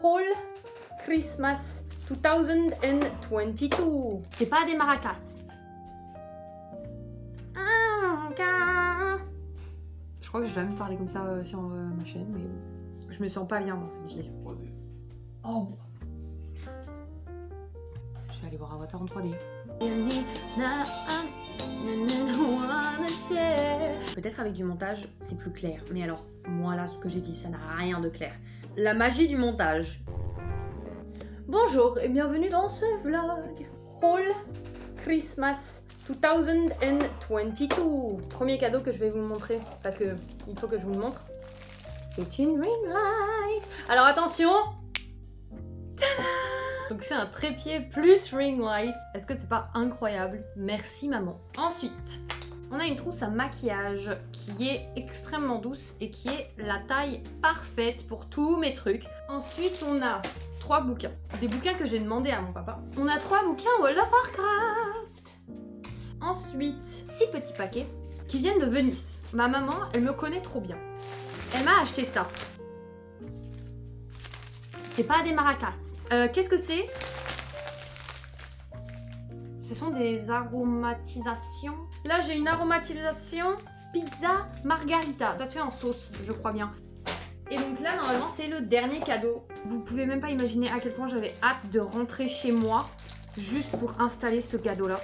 Whole Christmas 2022. C'est pas des maracas. Je crois que je vais jamais parler comme ça sur ma chaîne, mais je me sens pas bien dans cette vidéo. Oh. Je vais aller voir Avatar en 3D. Peut-être avec du montage, c'est plus clair. Mais alors, moi là, ce que j'ai dit, ça n'a rien de clair. La magie du montage. Bonjour et bienvenue dans ce vlog. Whole Christmas 2022. Premier cadeau que je vais vous montrer, parce que il faut que je vous le montre. C'est une ring light. Alors attention. Tada! Donc c'est un trépied plus ring light. Est-ce que c'est pas incroyable? Merci maman. Ensuite, on a une trousse à maquillage qui est extrêmement douce et qui est la taille parfaite pour tous mes trucs. Ensuite, on a 3 bouquins. Des bouquins que j'ai demandé à mon papa. On a 3 bouquins World of Warcraft. Ensuite, 6 petits paquets qui viennent de Venise. Ma maman, elle me connaît trop bien. Elle m'a acheté ça. C'est pas des maracas. Qu'est-ce que c'est? Ce sont des aromatisations. Là, j'ai une aromatisation pizza margarita. Ça se fait en sauce, je crois bien. Et donc là, normalement, c'est le dernier cadeau. Vous pouvez même pas imaginer à quel point j'avais hâte de rentrer chez moi juste pour installer ce cadeau-là.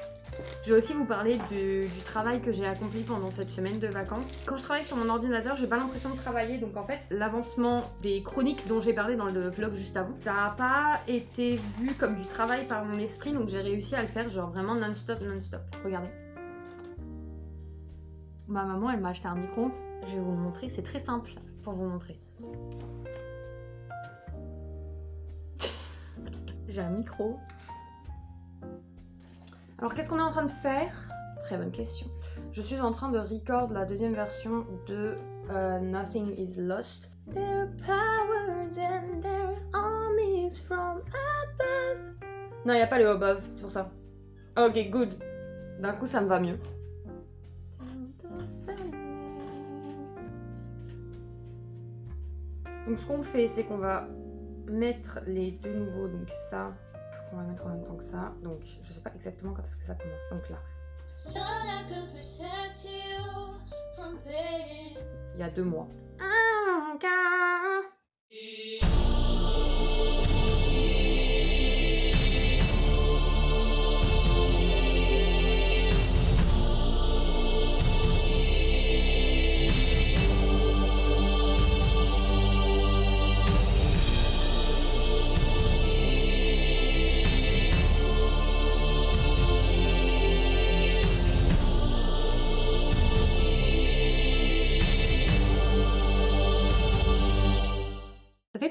Je vais aussi vous parler du travail que j'ai accompli pendant cette semaine de vacances. Quand je travaille sur mon ordinateur, j'ai pas l'impression de travailler, donc en fait, l'avancement des chroniques dont j'ai parlé dans le vlog juste avant, ça a pas été vu comme du travail par mon esprit, donc j'ai réussi à le faire genre vraiment non-stop, non-stop. Regardez. Ma maman, elle m'a acheté un micro. Je vais vous le montrer, c'est très simple pour vous montrer. J'ai un micro. Alors qu'est-ce qu'on est en train de faire? Très bonne question. Je suis en train de record la deuxième version de Nothing is Lost. Their powers and their armies from above. Non, il n'y a pas le above, c'est pour ça. Ok, good. D'un coup, ça me va mieux. Donc ce qu'on fait, c'est qu'on va mettre les deux nouveaux, donc ça. On va mettre en même temps que ça, donc je sais pas exactement quand est-ce que ça commence, donc là. Il y a 2 mois.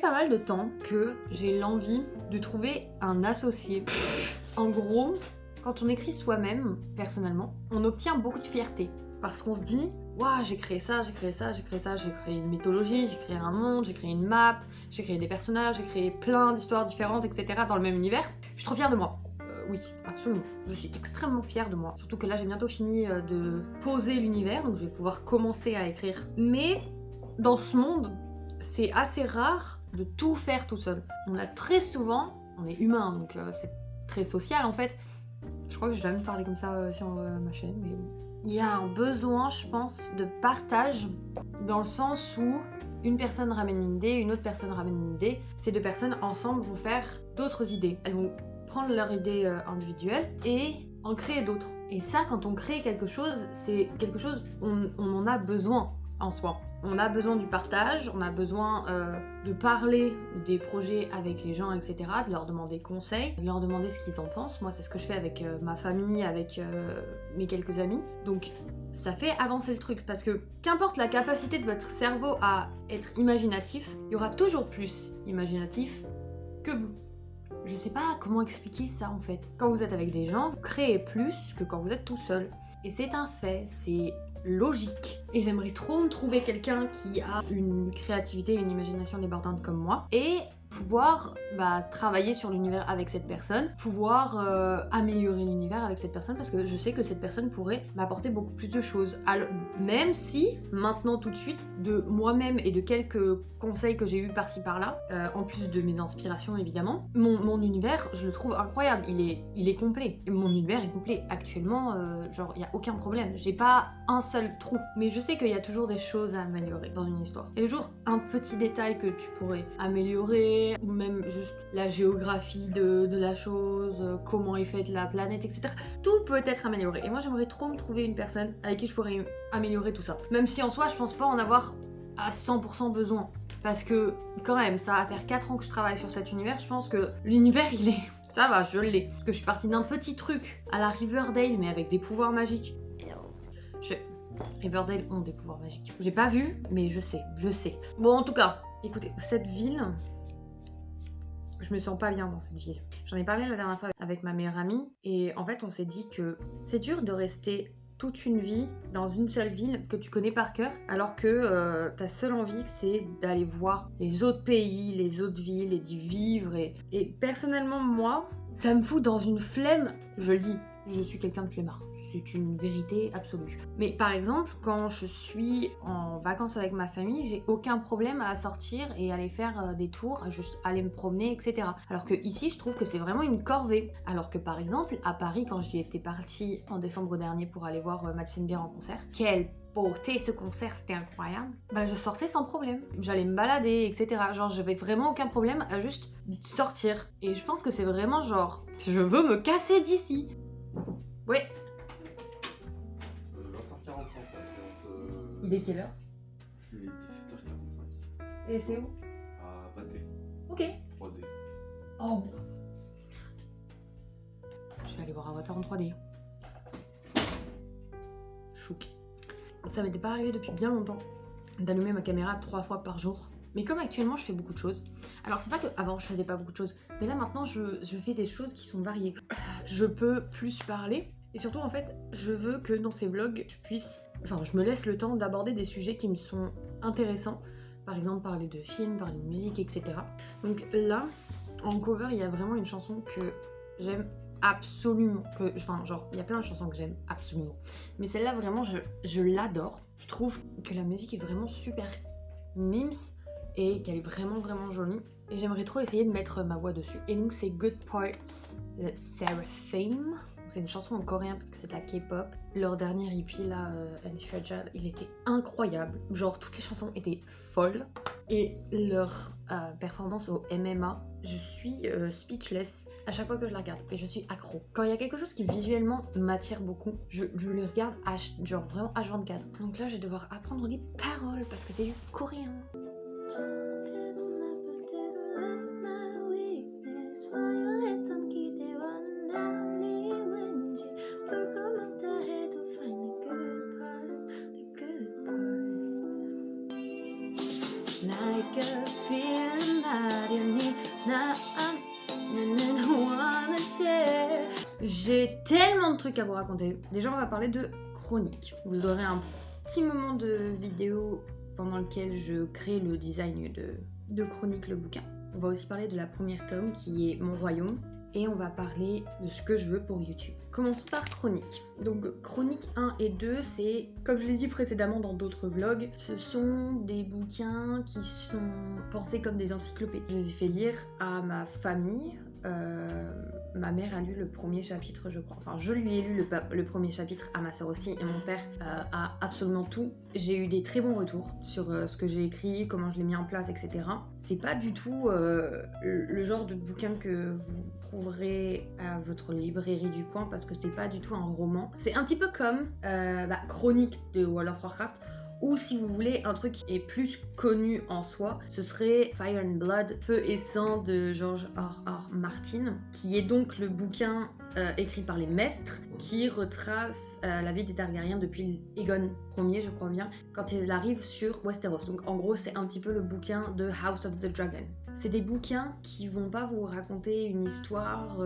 Pas mal de temps que j'ai l'envie de trouver un associé. En gros, quand on écrit soi-même, personnellement, on obtient beaucoup de fierté. Parce qu'on se dit, waouh, j'ai créé ça, j'ai créé ça, j'ai créé ça, j'ai créé une mythologie, j'ai créé un monde, j'ai créé une map, j'ai créé des personnages, j'ai créé plein d'histoires différentes, etc. dans le même univers. Je suis trop fière de moi. Oui, absolument. Je suis extrêmement fière de moi. Surtout que là, j'ai bientôt fini de poser l'univers, donc je vais pouvoir commencer à écrire. Mais dans ce monde, c'est assez rare de tout faire tout seul. On a très souvent, on est humain, donc c'est très social en fait. Je crois que je vais jamais parler comme ça sur ma chaîne, mais bon. Il y a un besoin, je pense, de partage, dans le sens où une personne ramène une idée, une autre personne ramène une idée. Ces 2 personnes ensemble vont faire d'autres idées. Elles vont prendre leur idée individuelle et en créer d'autres. Et ça, quand on crée quelque chose, c'est quelque chose, on en a besoin en soi. On a besoin du partage, on a besoin de parler des projets avec les gens, etc., de leur demander conseil, de leur demander ce qu'ils en pensent. Moi, c'est ce que je fais avec ma famille, avec mes quelques amis. Donc, ça fait avancer le truc, parce que qu'importe la capacité de votre cerveau à être imaginatif, il y aura toujours plus imaginatif que vous. Je sais pas comment expliquer ça, en fait. Quand vous êtes avec des gens, vous créez plus que quand vous êtes tout seul. Et c'est un fait, c'est logique. Et j'aimerais trop me trouver quelqu'un qui a une créativité et une imagination débordante comme moi. Et pouvoir travailler sur l'univers avec cette personne, pouvoir améliorer l'univers avec cette personne parce que je sais que cette personne pourrait m'apporter beaucoup plus de choses. Alors, même si maintenant tout de suite, de moi-même et de quelques conseils que j'ai eu par-ci par-là, en plus de mes inspirations évidemment, mon univers, je le trouve incroyable, il est complet. Et mon univers est complet. Actuellement, genre, il n'y a aucun problème. J'ai pas un seul trou. Mais je sais qu'il y a toujours des choses à améliorer dans une histoire. Il y a toujours un petit détail que tu pourrais améliorer, ou même juste la géographie de la chose, comment est faite la planète, etc. Tout peut être amélioré. Et moi, j'aimerais trop me trouver une personne avec qui je pourrais améliorer tout ça. Même si en soi, je pense pas en avoir à 100% besoin. Parce que quand même, ça va faire 4 ans que je travaille sur cet univers, je pense que l'univers il est... Ça va, je l'ai. Parce que je suis partie d'un petit truc à la Riverdale, mais avec des pouvoirs magiques. Riverdale ont des pouvoirs magiques. J'ai pas vu, mais je sais. Bon, en tout cas, écoutez, cette ville... Je me sens pas bien dans cette ville. J'en ai parlé la dernière fois avec ma meilleure amie, et en fait on s'est dit que c'est dur de rester toute une vie dans une seule ville que tu connais par cœur, alors que ta seule envie c'est d'aller voir les autres pays, les autres villes et d'y vivre. Et personnellement moi, ça me fout dans une flemme, je le dis, je suis quelqu'un de flemmard. C'est une vérité absolue. Mais par exemple, quand je suis en vacances avec ma famille, j'ai aucun problème à sortir et aller faire des tours, à juste aller me promener, etc. Alors que ici, je trouve que c'est vraiment une corvée. Alors que par exemple, à Paris, quand j'y étais partie en décembre dernier pour aller voir Madeleine Bière en concert, quelle beauté ce concert, c'était incroyable. Je sortais sans problème. J'allais me balader, etc. Genre, j'avais vraiment aucun problème à juste sortir. Et je pense que c'est vraiment genre, je veux me casser d'ici. Ouais. 20h45 la séance. Il est quelle heure? Il est 17h45. Et c'est où? À Pâté. Ok. 3D. Oh. Je vais aller voir Avatar en 3D. Chouk. Ça m'était pas arrivé depuis bien longtemps d'allumer ma caméra 3 fois par jour. Mais comme actuellement je fais beaucoup de choses, alors c'est pas que avant je faisais pas beaucoup de choses, mais là maintenant je fais des choses qui sont variées. Je peux plus parler. Et surtout, en fait, je veux que dans ces vlogs, je me laisse le temps d'aborder des sujets qui me sont intéressants. Par exemple, parler de films, parler de musique, etc. Donc là, en cover, il y a vraiment une chanson que j'aime absolument. Il y a plein de chansons que j'aime absolument. Mais celle-là, vraiment, je l'adore. Je trouve que la musique est vraiment super mimes et qu'elle est vraiment, vraiment jolie. Et j'aimerais trop essayer de mettre ma voix dessus. Et donc, c'est Good Parts de Seraphim. C'est une chanson en coréen parce que c'est de la K-pop. Leur dernier EP là, Unfragile, il était incroyable. Genre toutes les chansons étaient folles. Et leur performance au MMA, je suis speechless à chaque fois que je la regarde. Et je suis accro. Quand il y a quelque chose qui visuellement m'attire beaucoup, je le regarde genre vraiment H24. Donc là je vais devoir apprendre les paroles parce que c'est du coréen. J'ai tellement de trucs à vous raconter. Déjà on va parler de chronique. Vous aurez un petit moment de vidéo pendant lequel je crée le design de chronique, le bouquin. On va aussi parler de la première tome qui est Mon Royaume. Et on va parler de ce que je veux pour YouTube. Commençons par chronique. Donc chronique 1 et 2, c'est, comme je l'ai dit précédemment dans d'autres vlogs, ce sont des bouquins qui sont pensés comme des encyclopédies. Je les ai fait lire à ma famille. Ma mère a lu le premier chapitre, je crois. Enfin, je lui ai lu le premier chapitre, à ma soeur aussi, et mon père a absolument tout. J'ai eu des très bons retours sur ce que j'ai écrit, comment je l'ai mis en place, etc. C'est pas du tout le genre de bouquin que vous trouverez à votre librairie du coin, parce que c'est pas du tout un roman. C'est un petit peu comme Chronique de World of Warcraft, ou si vous voulez un truc qui est plus connu en soi, ce serait Fire and Blood, Feu et Sang de George R.R. Martin, qui est donc le bouquin écrit par les Mestres, qui retrace la vie des Targaryens depuis Aegon Ier, je crois bien, quand ils arrivent sur Westeros. Donc en gros, c'est un petit peu le bouquin de House of the Dragon. C'est des bouquins qui vont pas vous raconter une histoire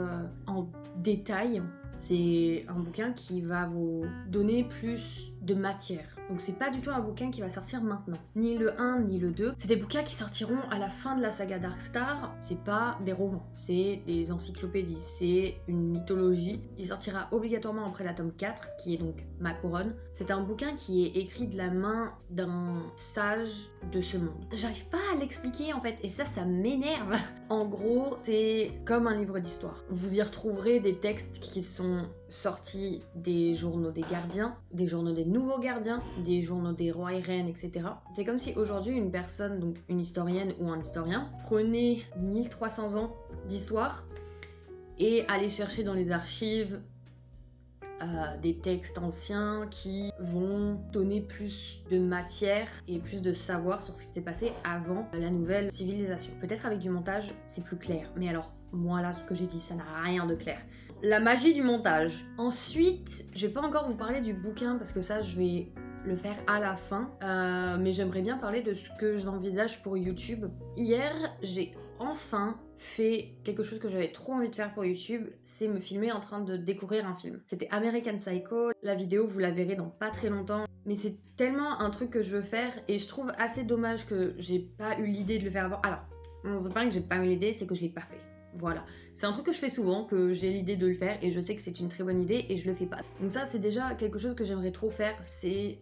en détail. C'est un bouquin qui va vous donner plus de matière. Donc c'est pas du tout un bouquin qui va sortir maintenant. Ni le 1 ni le 2. C'est des bouquins qui sortiront à la fin de la saga Darkstar. C'est pas des romans, c'est des encyclopédies, c'est une mythologie. Il sortira obligatoirement après la tome 4, qui est donc ma couronne. C'est un bouquin qui est écrit de la main d'un sage de ce monde. J'arrive pas à l'expliquer en fait, et ça m'énerve. En gros, c'est comme un livre d'histoire. Vous y retrouverez des textes qui sont sortis des journaux des gardiens, des journaux des nouveaux gardiens, des journaux des rois et reines, etc. C'est comme si aujourd'hui une personne, donc une historienne ou un historien, prenait 1300 ans d'histoire et allait chercher dans les archives des textes anciens qui vont donner plus de matière et plus de savoir sur ce qui s'est passé avant la nouvelle civilisation. Peut-être avec du montage, c'est plus clair. Mais alors, moi là, ce que j'ai dit, ça n'a rien de clair. La magie du montage. Ensuite, je vais pas encore vous parler du bouquin parce que ça, je vais le faire à la fin. Mais j'aimerais bien parler de ce que j'envisage pour YouTube. Hier, j'ai enfin fait quelque chose que j'avais trop envie de faire pour YouTube, c'est me filmer en train de découvrir un film. C'était American Psycho, la vidéo vous la verrez dans pas très longtemps, mais c'est tellement un truc que je veux faire et je trouve assez dommage que j'ai pas eu l'idée de le faire avant. Alors, c'est pas que j'ai pas eu l'idée, c'est que je l'ai pas fait. Voilà, c'est un truc que je fais souvent, que j'ai l'idée de le faire et je sais que c'est une très bonne idée et je le fais pas. Donc ça c'est déjà quelque chose que j'aimerais trop faire, c'est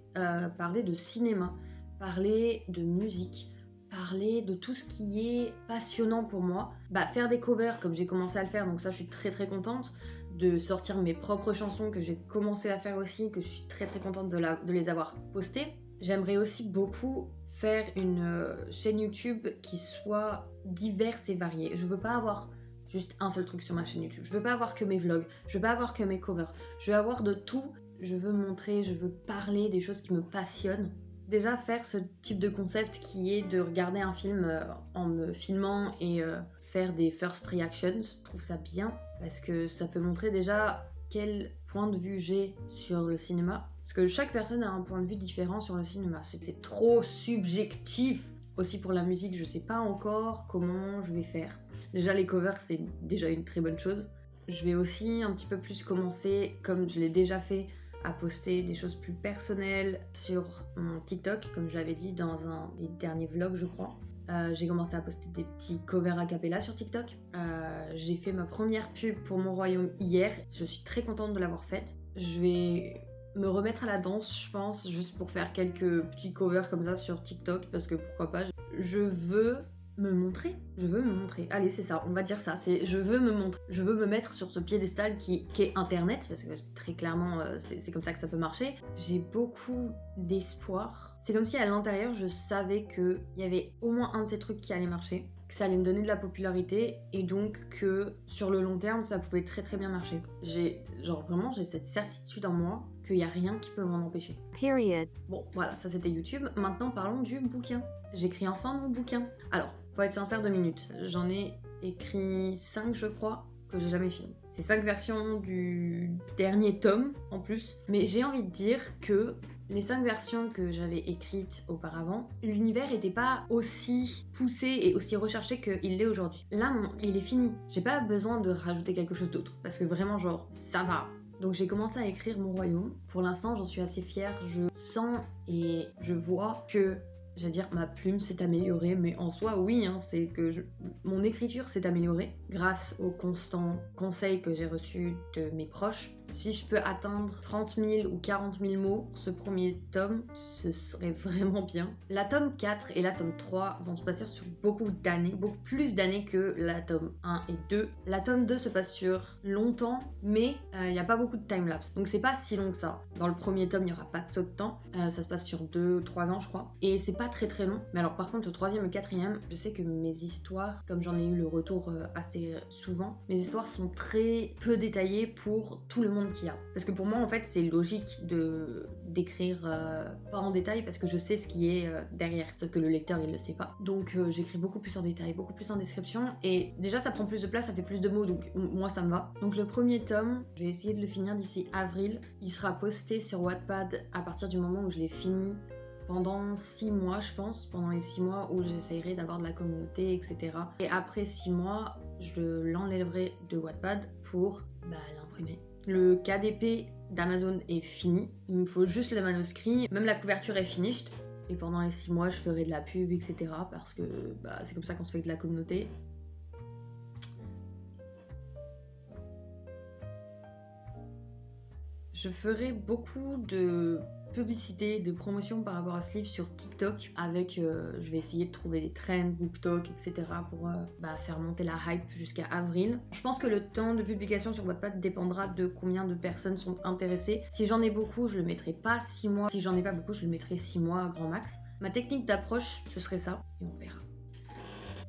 parler de cinéma, parler de musique, parler de tout ce qui est passionnant pour moi, faire des covers comme j'ai commencé à le faire, donc ça je suis très très contente, de sortir mes propres chansons que j'ai commencé à faire aussi, que je suis très très contente de les avoir postées. J'aimerais aussi beaucoup faire une chaîne YouTube qui soit diverse et variée. Je veux pas avoir juste un seul truc sur ma chaîne YouTube, je veux pas avoir que mes vlogs, je veux pas avoir que mes covers, je veux avoir de tout, je veux montrer, je veux parler des choses qui me passionnent. Déjà faire ce type de concept qui est de regarder un film en me filmant et faire des first reactions, je trouve ça bien parce que ça peut montrer déjà quel point de vue j'ai sur le cinéma. Parce que chaque personne a un point de vue différent sur le cinéma, c'est trop subjectif. Aussi pour la musique, je sais pas encore comment je vais faire. Déjà les covers c'est déjà une très bonne chose. Je vais aussi un petit peu plus commencer, comme je l'ai déjà fait, à poster des choses plus personnelles sur mon TikTok, comme je l'avais dit dans un des derniers vlogs je crois. J'ai commencé à poster des petits covers a cappella sur TikTok. J'ai fait ma première pub pour Mon Royaume hier, je suis très contente de l'avoir faite. Je vais me remettre à la danse je pense, juste pour faire quelques petits covers comme ça sur TikTok, parce que pourquoi pas. Je veux me montrer, allez c'est ça, on va dire ça, c'est je veux me montrer, je veux me mettre sur ce piédestal qui est internet, parce que c'est très clairement, c'est comme ça que ça peut marcher. J'ai beaucoup d'espoir, c'est comme si à l'intérieur je savais qu'il y avait au moins un de ces trucs qui allait marcher, que ça allait me donner de la popularité et donc que sur le long terme ça pouvait très très bien marcher. J'ai cette certitude en moi qu'il n'y a rien qui peut m'en empêcher. Period. Bon voilà, ça c'était YouTube, maintenant parlons du bouquin. J'écris enfin mon bouquin. Alors, faut être sincère 2 minutes. J'en ai écrit 5 je crois, que j'ai jamais fini. C'est 5 versions du dernier tome en plus. Mais j'ai envie de dire que les 5 versions que j'avais écrites auparavant, l'univers était pas aussi poussé et aussi recherché qu'il l'est aujourd'hui. Là, il est fini. J'ai pas besoin de rajouter quelque chose d'autre. Parce que vraiment, ça va. Donc j'ai commencé à écrire Mon Royaume. Pour l'instant, j'en suis assez fière. Je sens et je vois que j'allais dire ma plume s'est améliorée, mais en soi oui, c'est que mon écriture s'est améliorée grâce aux constants conseils que j'ai reçus de mes proches. Si je peux atteindre 30 000 ou 40 000 mots pour ce premier tome, ce serait vraiment bien. La tome 4 et la tome 3 vont se passer sur beaucoup d'années, beaucoup plus d'années que la tome 1 et 2. La tome 2 se passe sur longtemps, mais il n'y a pas beaucoup de timelapse, donc c'est pas si long que ça. Dans le premier tome, il n'y aura pas de saut de temps, ça se passe sur 2-3 ans je crois, et c'est pas très très long. Mais alors par contre le 3e et le 4e, je sais que mes histoires, comme j'en ai eu le retour assez souvent, mes histoires sont très peu détaillées pour tout le monde qu'il y a. Parce que pour moi en fait c'est logique d'écrire pas en détail parce que je sais ce qui est derrière, sauf que le lecteur il le sait pas. Donc j'écris beaucoup plus en détail, beaucoup plus en description, et déjà ça prend plus de place, ça fait plus de mots, donc moi ça me va. Donc le premier tome, je vais essayer de le finir d'ici avril. Il sera posté sur Wattpad à partir du moment où je l'ai fini, pendant 6 mois je pense, pendant les 6 mois où j'essayerai d'avoir de la communauté, etc. Et après 6 mois, je l'enlèverai de Wattpad pour l'imprimer Le KDP d'Amazon est fini. Il me faut juste le manuscrit. Même la couverture est finished. Et pendant les 6 mois, je ferai de la pub, etc. Parce que c'est comme ça qu'on se fait de la communauté. Je ferai beaucoup de publicité, de promotion par rapport à ce livre sur TikTok avec, je vais essayer de trouver des trends, BookTok, etc. pour faire monter la hype jusqu'à avril. Je pense que le temps de publication sur Wattpad dépendra de combien de personnes sont intéressées. Si j'en ai beaucoup, je le mettrai pas 6 mois. Si j'en ai pas beaucoup, je le mettrai 6 mois grand max. Ma technique d'approche, ce serait ça, et on verra.